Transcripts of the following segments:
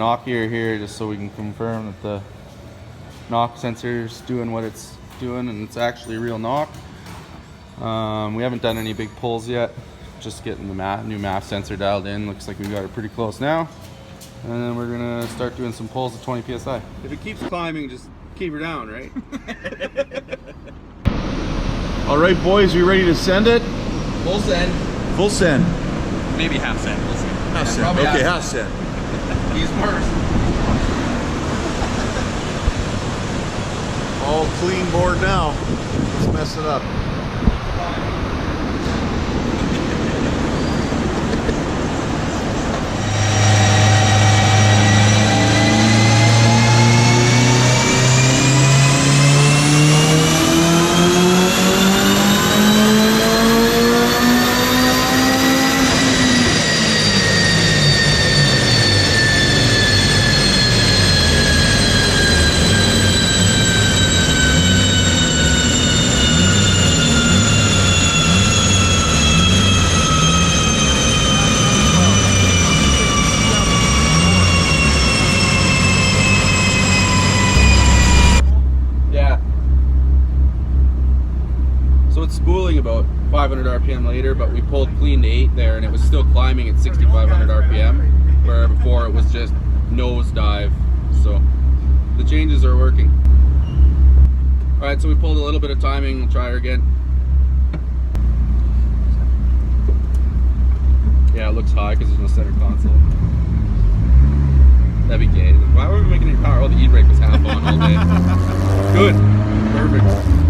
knock gear here just so we can confirm that the knock sensor is doing what it's doing and it's actually real knock. We haven't done any big pulls yet, just getting the new MAF sensor dialed in. Looks like we got it pretty close now. And then we're gonna start doing some pulls at 20 psi. If it keeps climbing, just keep her down, right? All right, boys, you ready to send it? Full send. Full send. Maybe half send. We'll see. Half send. Okay, half send. He's first. All clean board now. Let's mess it up. Spooling about 500 RPM later, but we pulled clean to 8 there and it was still climbing at 6,500 RPM, where before it was just nosedive. So the changes are working. Alright, so we pulled a little bit of timing. We'll try her again. Yeah, it looks high because there's no center console. That'd be gay. Why were we making any power? Oh, the e-brake was half on all day. Good. Perfect.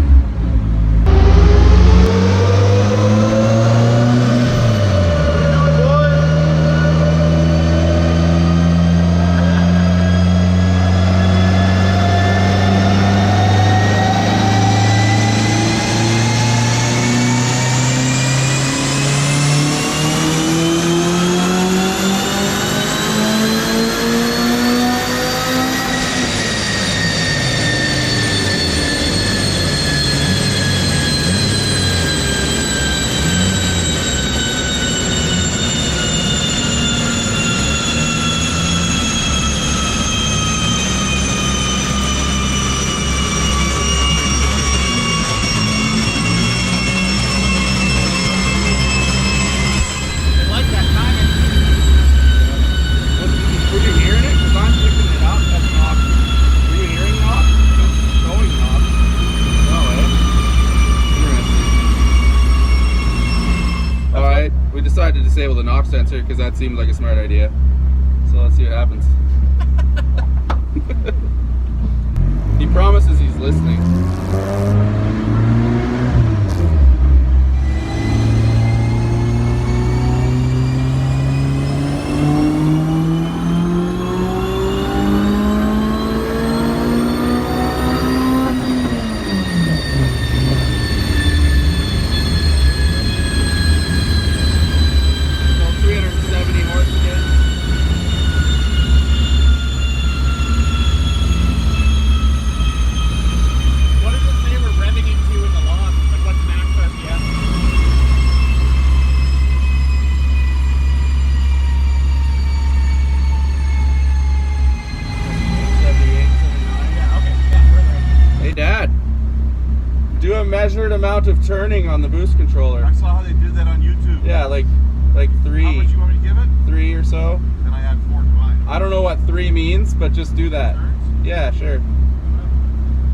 Decided to disable the knock sensor because that seemed like a smart idea. So let's see what happens. He promises he's listening. Measured amount of turning on the boost controller. I saw how they did that on YouTube. Yeah, like 3. How much you want me to give it? 3 or so. Then I add 4 to mine. I don't know what 3 means, but just do that. Turns? Yeah, sure.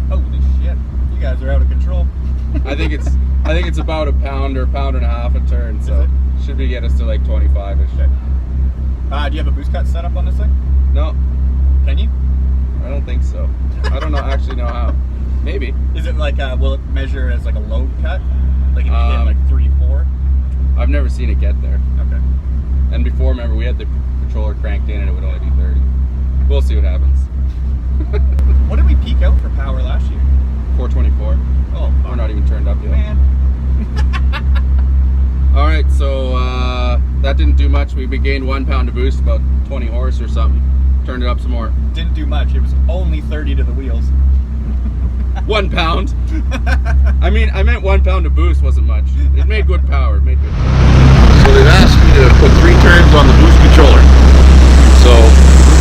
Holy shit! You guys are out of control. I think it's about a pound or pound and a half a turn, so should be get us to like 25-ish. Do you have a boost cut set up on this thing? No. Can you? I don't think so. I don't actually know how. Maybe. Is it like, will it measure as like a load cut? Like if you hit like 3, 4? I've never seen it get there. Okay. And before, remember, we had the controller cranked in and it would only do 30. We'll see what happens. What did we peak out for power last year? 424. Oh, we're not even turned up yet. Man. Alright, so that didn't do much. We gained 1 pound of boost, about 20 horse or something. Turned it up some more. Didn't do much. It was only 30 to the wheels. 1 pound. I mean, I meant 1 pound of boost wasn't much. It made good power. It made good power. So they've asked me to put 3 turns on the boost controller. So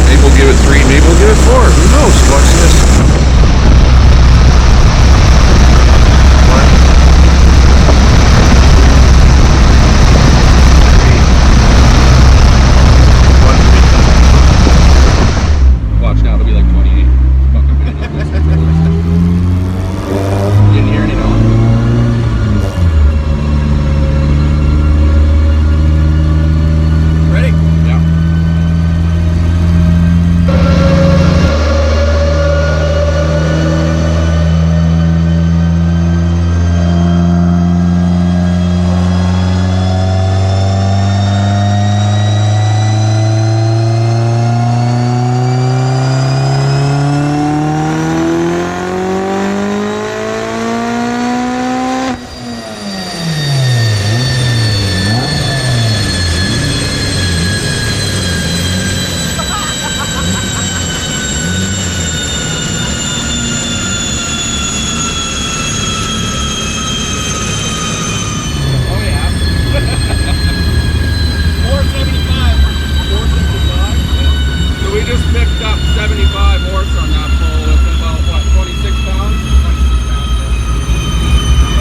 Maybe we'll give it 3, maybe we'll give it 4. Who knows? Watch this. Watch now, it'll be like 28. Fucking bad. You didn't hear any noise? Ready? Yeah. Oh yeah. 475. 465. So we just picked up 75 horse on that pole with about, what, 26 pounds? 26 pounds.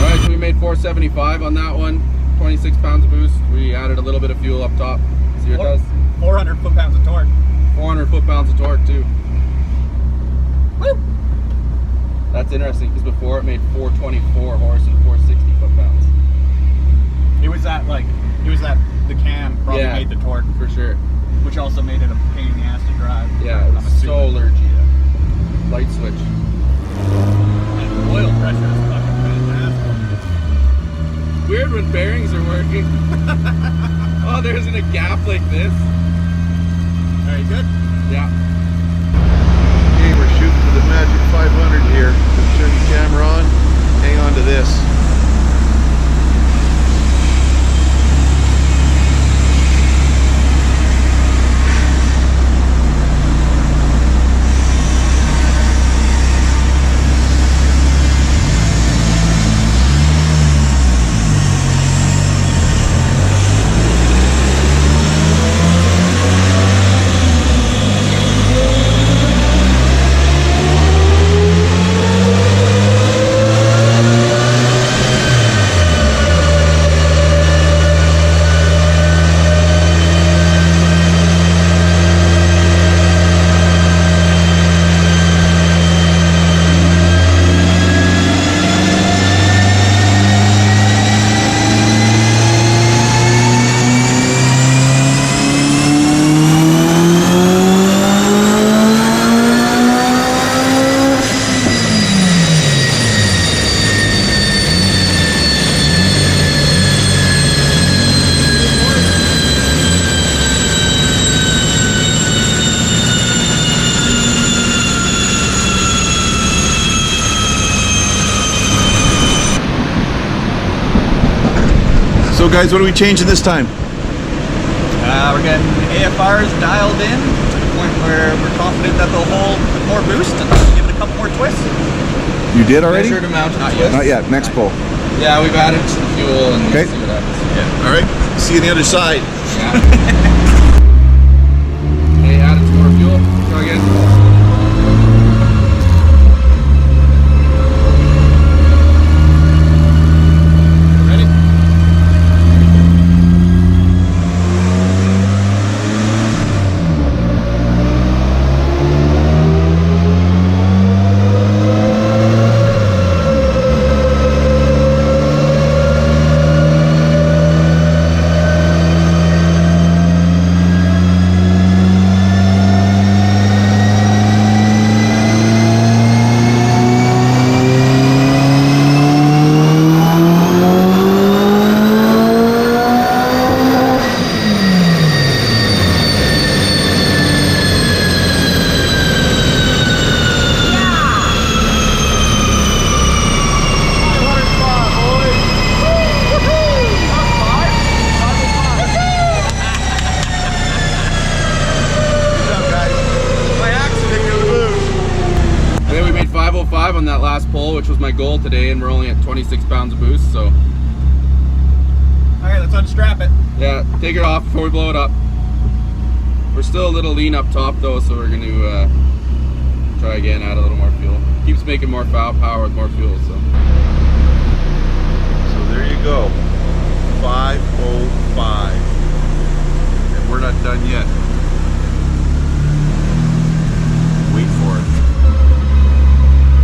Alright, so we made 475 on that one. 26 pounds of boost. We added a little bit of fuel up top. See what it does? 400 foot-pounds of torque. 400 foot-pounds of torque too. Woo! That's interesting because before it made 424 horse and 460 foot-pounds. It was that the cam probably Yeah. made the torque, For sure. which also made it a pain in the ass to drive. Yeah, it was I'm so assuming. lurgy. Light switch. And the oil pressure is fucking fantastic. Weird when bearings are working. Oh, there isn't a gap like this. Are you good? Yeah. Okay, we're shooting for the magic 500 here. Turn the camera on. Hang on to this. So guys, what are we changing this time? We're getting AFRs dialed in to the point where we're confident that they'll hold more boost and give it a couple more twists. You did already? Measured amount of Not twist. yet. Not yet. Next pull. Yeah, we've added some fuel and Okay. we'll see what happens. Yeah. All right. See you on the other side. Yeah. Hey, added some more fuel. Go again. Ready? On that last pull, which was my goal today, and we're only at 26 pounds of boost, so All right, let's unstrap it. yeah, take it off before we blow it up. We're still a little lean up top though, so we're gonna try again, add a little more fuel. Keeps making more power with more fuel, so. So there you go, 505, and we're not done yet. Wait for it.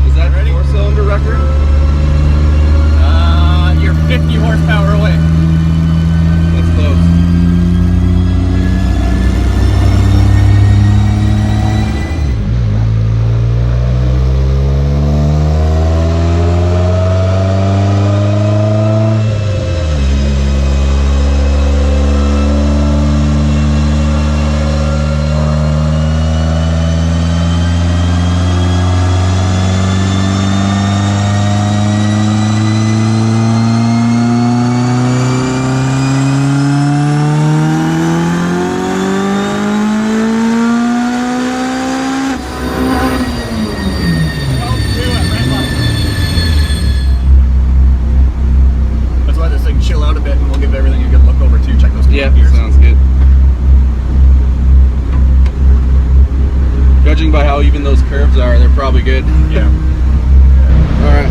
Is that 4-cylinder record? You're 50 horsepower away. That's close. Yeah, sounds good. Judging by how even those curves are, they're probably good. Yeah. Alright.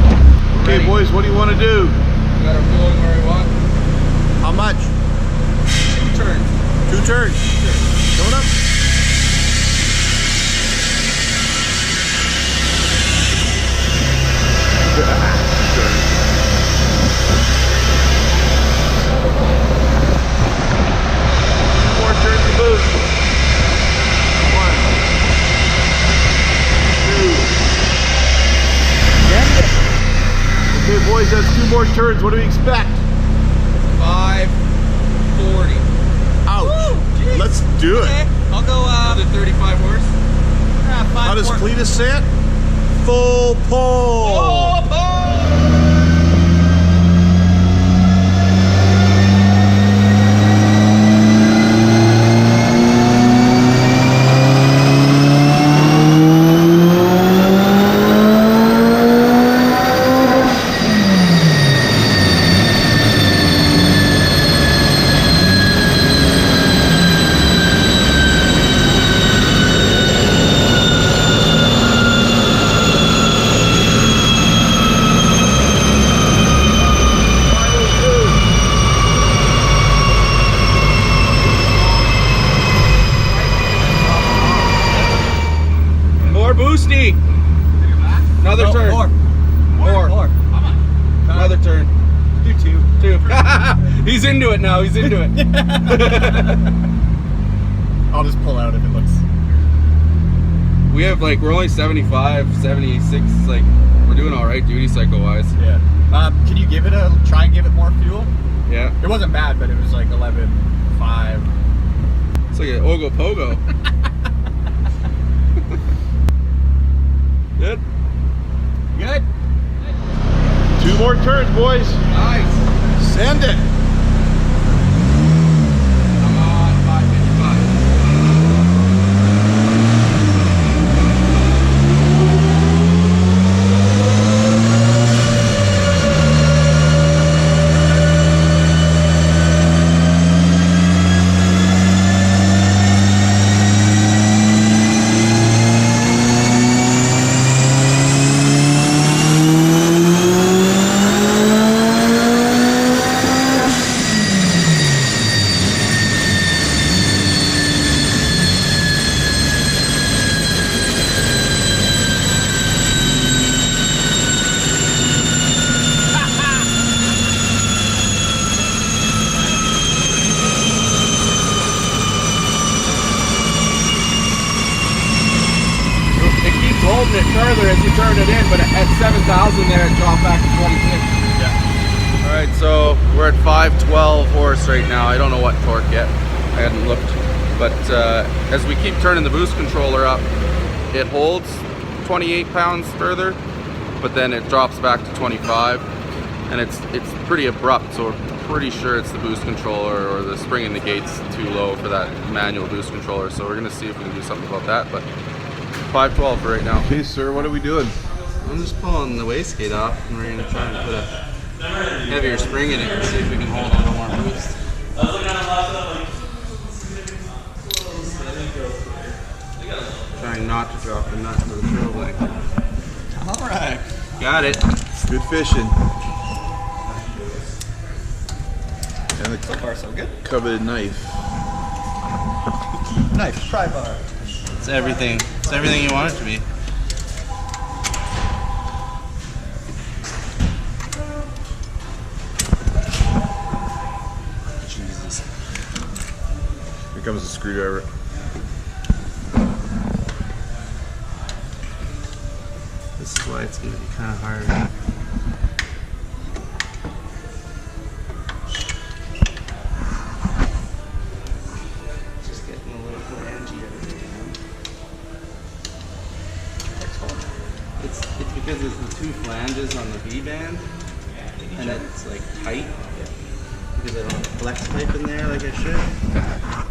Okay, boys, what do you want to do? We got our fueling where we want. How much? 2 turns. 2 turns. Sure. Coming up. More turns to boost. 1, 2. Okay, boys, that's 2 more turns. What do we expect? 540. Ouch. Woo, Let's do it. Okay, I'll go Another 35 horse. How does Cletus say it? Full pull. Oh, Boosty! Another turn. More. Another turn. Do 2. He's into it now. He's into it. I'll just pull out if it looks. We have we're only 75, 76. Like we're doing all right duty cycle wise. Yeah. Can you try and give it more fuel? Yeah. It wasn't bad, but it was like 11.5. It's like an Ogo Pogo. Good. Good. 2 more turns, boys. Nice. Send it. Come on, 555. Holding it further as you turn it in, but at 7,000 there it dropped back to 26. Yeah. Alright, so we're at 512 horse right now. I don't know what torque yet. I hadn't looked. But as we keep turning the boost controller up, it holds 28 pounds further, but then it drops back to 25. And it's pretty abrupt, so we're pretty sure it's the boost controller or the spring in the gate's too low for that manual boost controller. So we're gonna see if we can do something about that. But 512 for right now. Okay, sir, what are we doing? I'm just pulling the wastegate off and we're gonna try and put a heavier spring in it and see if we can hold a little more boost. trying not to drop the nut into the throw blanket. All right. Got it. Good fishing. And the So far, so good. coveted knife. Knife, pry bar. It's everything. It's everything you want it to be. Jesus. Here comes the screwdriver. This is why it's going to be kind of hard. Just getting a little flangy everything. It's because there's the two flanges on the V-band, and it's like tight. Because I don't have flex pipe in there like I should.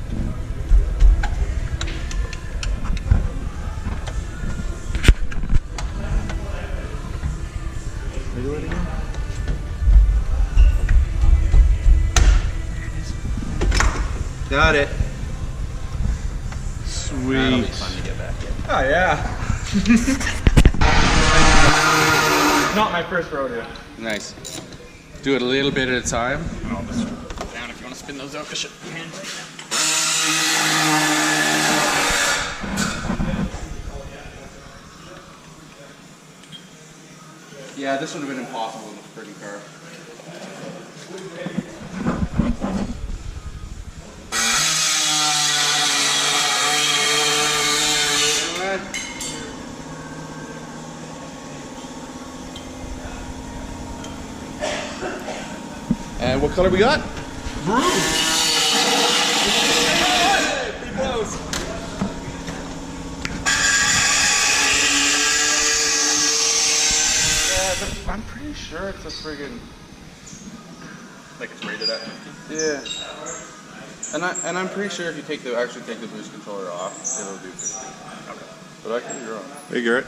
Got it. Sweet. That'll be fun to get back in. Oh yeah. Not my first rodeo. Nice. Do it a little bit at a time. And I'll just put down if you want to spin those out. Shit. Yeah, this would have been impossible in a pretty car. And what color we got? Pretty close. Yeah, I'm pretty sure it's a friggin' Like it's rated at 50. yeah. And I'm pretty sure if you actually take the boost controller off, it'll do 50. Okay. But I could be wrong. Hey, Garrett.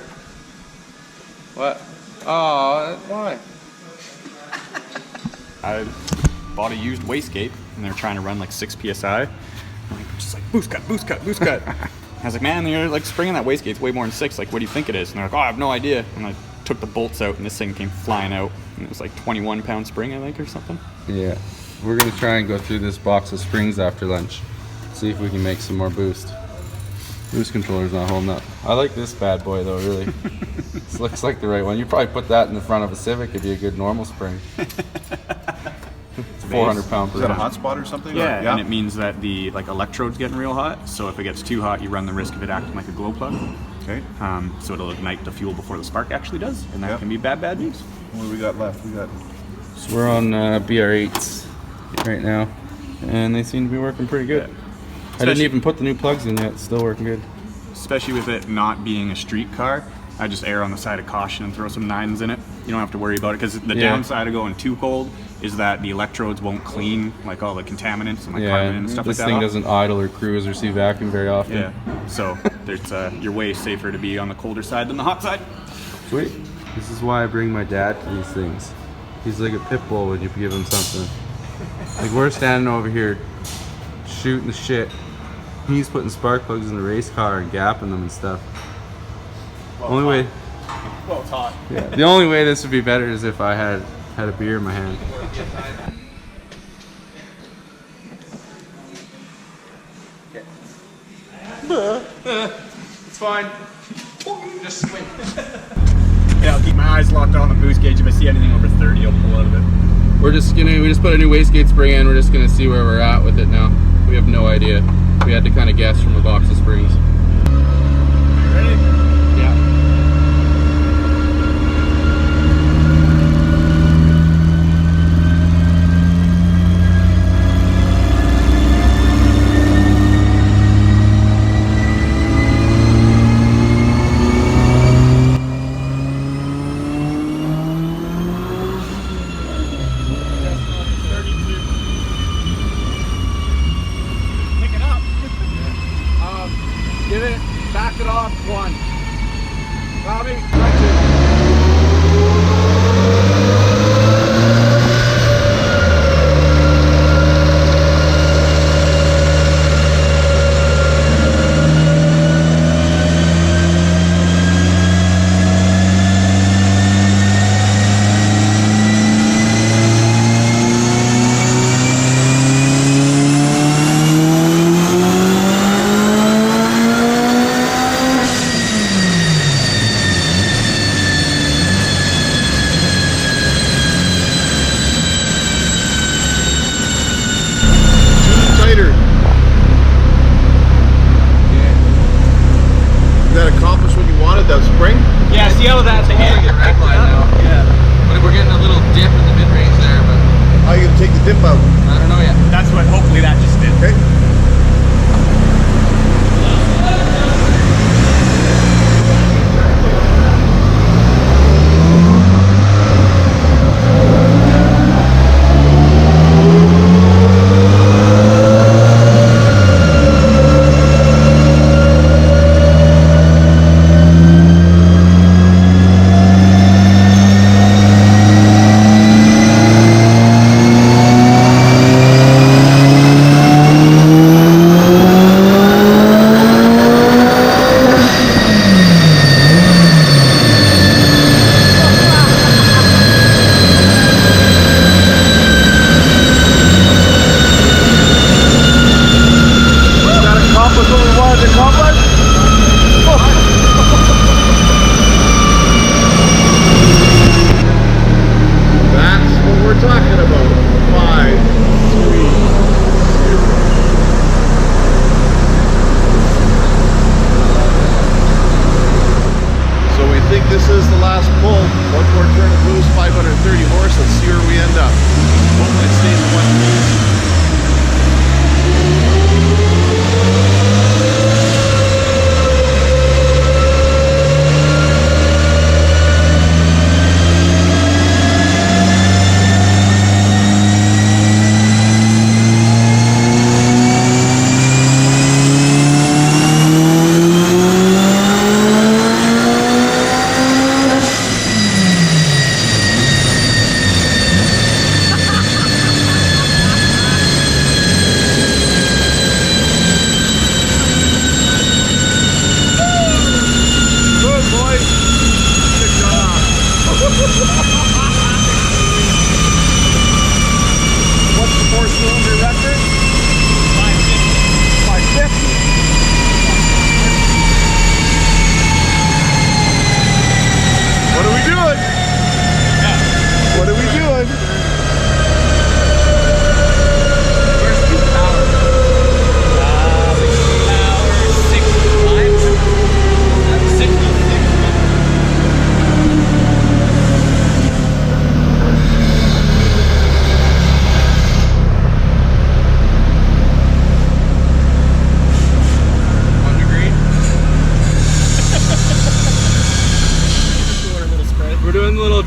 What? Oh, why? I bought a used wastegate and they're trying to run like 6 psi. I'm like, just like boost cut, boost cut, boost cut. I was like, man, you're like springing that wastegate's way more than 6. Like, what do you think it is? And they're like, oh, I have no idea. And I took the bolts out and this thing came flying out. And it was like 21-pound spring, I think, or something. Yeah. We're gonna try and go through this box of springs after lunch. See if we can make some more boost. Boost controller's not holding up. I like this bad boy though, really. This looks like the right one. You probably put that in the front of a Civic, it'd be a good normal spring. It's 400 pound per Is that a inch. hot spot or something? Yeah, Or- and it means that the like electrode's getting real hot. So if it gets too hot, you run the risk of it acting like a glow plug. Okay. So it'll ignite the fuel before the spark actually does, and that Yep. can be bad news. What do we got left? We got. So we're on BR8s right now, and they seem to be working pretty good. I didn't Especially- even put the new plugs in yet, still working good. Especially with it not being a street car, I just err on the side of caution and throw some 9s in it. You don't have to worry about it because the Yeah. downside of going too cold is that the electrodes won't clean like all the contaminants and like carbon and stuff this like that. thing off. doesn't idle or cruise or see vacuum very often. Yeah, so there's you're way safer to be on the colder side than the hot side. Sweet. This is why I bring my dad to these things. He's like a pit bull when you give him something. Like we're standing over here shooting the shit. He's putting spark plugs in the race car and gapping them and stuff. Only way, Well, it's hot. yeah, the only way this would be better is if I had a beer in my hand. It's fine. Just swing. Yeah, I'll keep my eyes locked on the boost gauge. If I see anything over 30, I'll pull out of it. We just put a new wastegate spring in. We're just gonna see where we're at with it now. We have no idea. We had to kind of guess from a box of springs. Ready? Yeah. Picking up. Give it, back it off, 1. How are you gonna take the dip out? I don't know yet. That's what hopefully that just did. Okay. This is the last pull. One more turn of boost, 530 horse. Let's see where we end up. Hopefully it stays in one piece.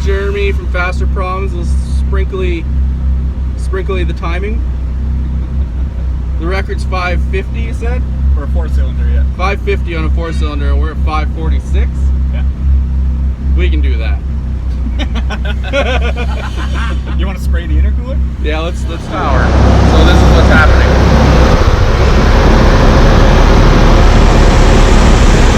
Jeremy from Faster Problems will sprinkly the timing. The record's 550, you said? For a 4-cylinder, yeah. 550 on a 4-cylinder, and we're at 546. Yeah. We can do that. You want to spray the intercooler? Yeah, let's power. So this is what's happening.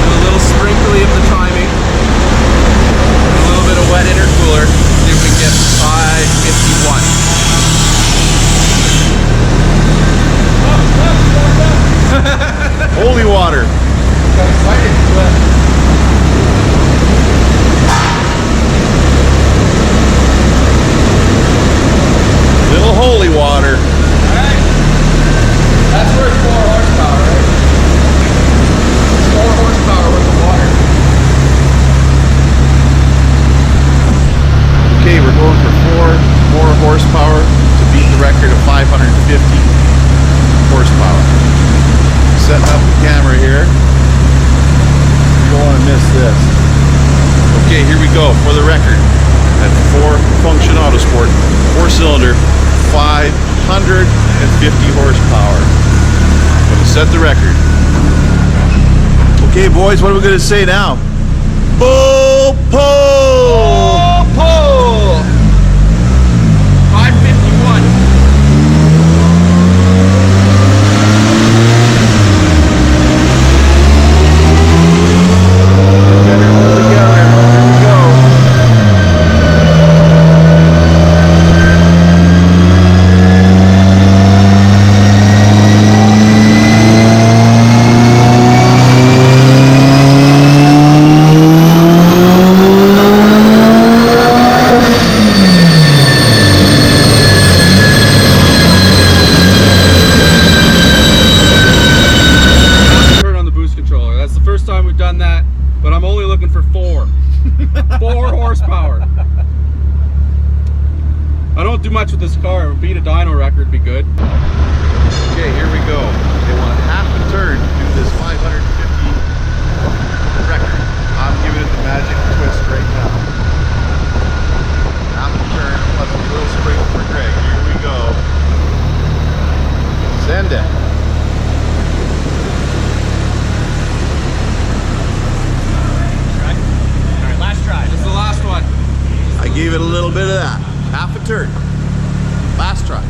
A little sprinkly of the timing. A little bit of wet intercooler. See if we can get 551. Holy water. Got excited. Little holy water. Alright. That's where it's 4 horsepower, right? It's 4 horsepower with the water. Okay, we're going for 4 more horsepower to beat the record of 550 horsepower. Setting up the camera here. You don't want to miss this. Okay, here we go for the record at Four Function Autosport, 4-cylinder, 550 horsepower. I'm going to set the record. Okay, boys, what are we going to say now? Bull pull! Pull! 551. But I'm only looking for 4. 4 horsepower. I don't won't do much with this car. Beat a dyno record would be good. Okay, here we go. They want half a turn to do this 550 record. I'm giving it the magic twist right now. Half a turn plus a little spring for Greg. Here we go. Send it. Alright, last try. This is the last one. I gave it a little bit of that. Half a turn. Last try.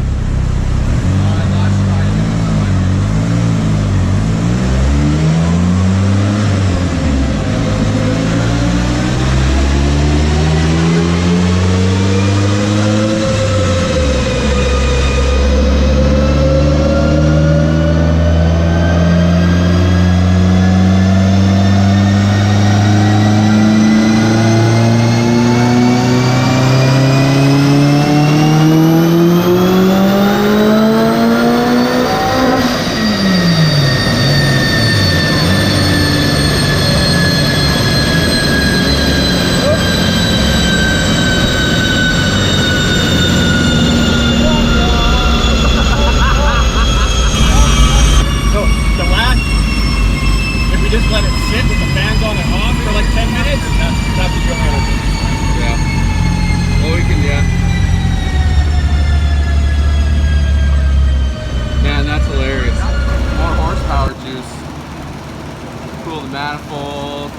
Manifold,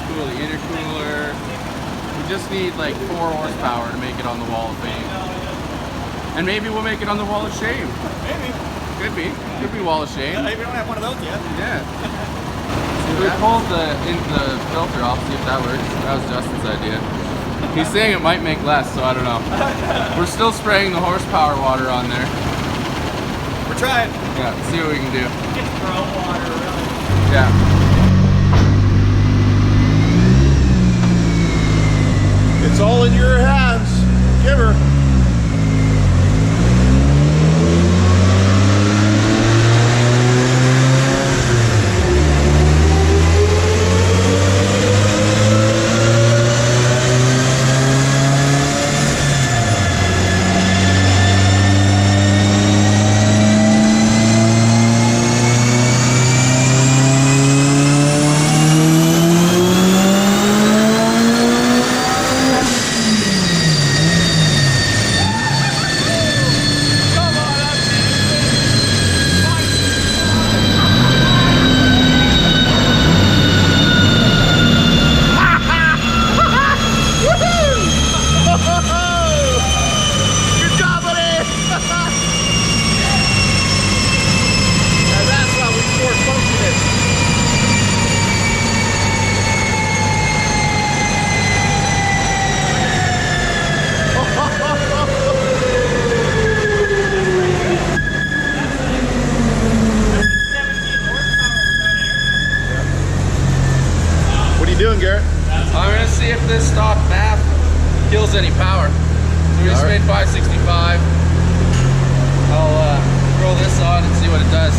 cool the intercooler. We just need like 4 horsepower to make it on the wall of fame. And maybe we'll make it on the wall of shame. Maybe. Could be. Could be wall of shame. Maybe we don't have one of those yet. Yeah. So we pulled the filter off, see if that works. That was Justin's idea. He's saying it might make less, so I don't know. We're still spraying the horsepower water on there. We're trying. Yeah, see what we can do. It's grow water, really. Yeah. It's all in your hands. Give her. Doing, Garrett? I'm gonna see if this stock math kills any power. So we just made 565. I'll roll this on and see what it does.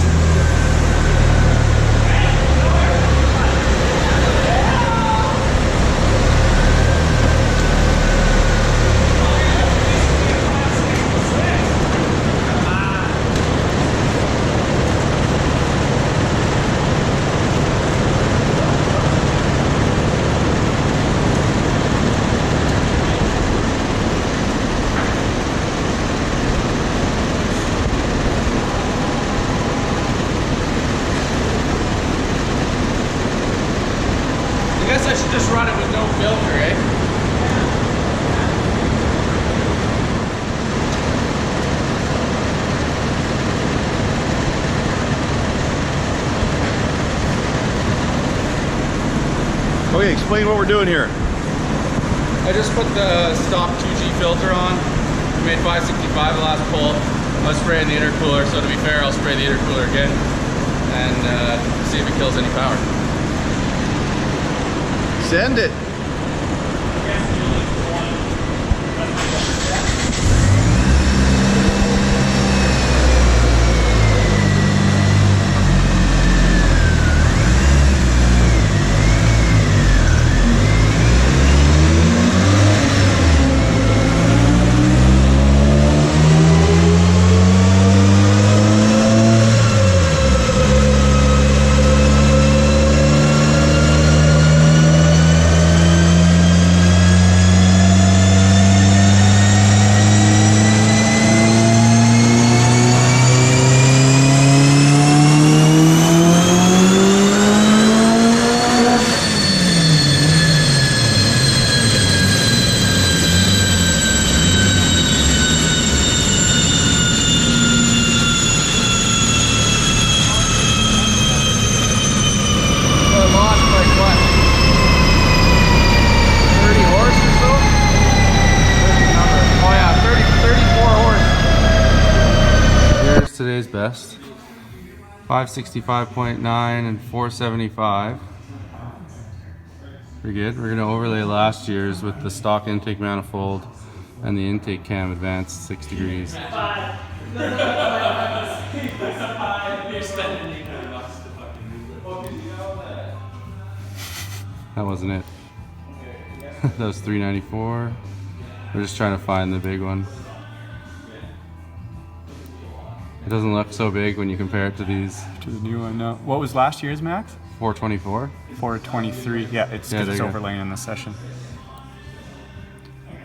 I guess I should just run it with no filter, eh? Okay, explain what we're doing here. I just put the stock 2G filter on. We made 565 the last pull. I was spraying the intercooler, so to be fair, I'll spray the intercooler again and see if it kills any power. Send it. today's best. 565.9 and 475. Pretty good. We're gonna overlay last year's with the stock intake manifold and the intake cam advanced 6 degrees. That wasn't it. That was 394. We're just trying to find the big one. It doesn't look so big when you compare it to these. To the new one, no. What was last year's max? 424. 423. Yeah, it's Yeah, because it's there you go. overlaying in this session.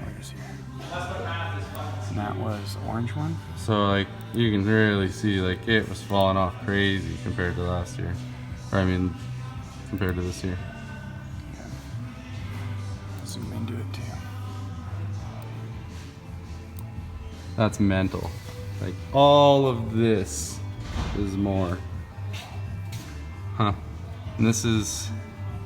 Where's here? And that was the orange one. So like you can really see like it was falling off crazy compared to last year. Or I mean compared to this year. Zoom into it too. That's mental. Like all of this is more. Huh. And this is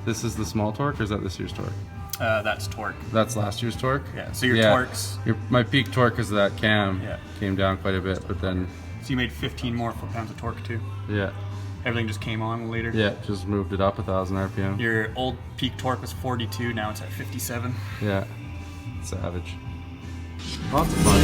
the small torque, or is that this year's torque? That's torque. That's last year's torque? Yeah, so your torques. My peak torque because of that cam Yeah. came down quite a bit, but then So you made 15 more foot-pounds of torque too. yeah. Everything just came on later. Yeah, just moved it up 1,000 RPM. Your old peak torque was 42, now it's at 57. Yeah. Savage. Lots of fun.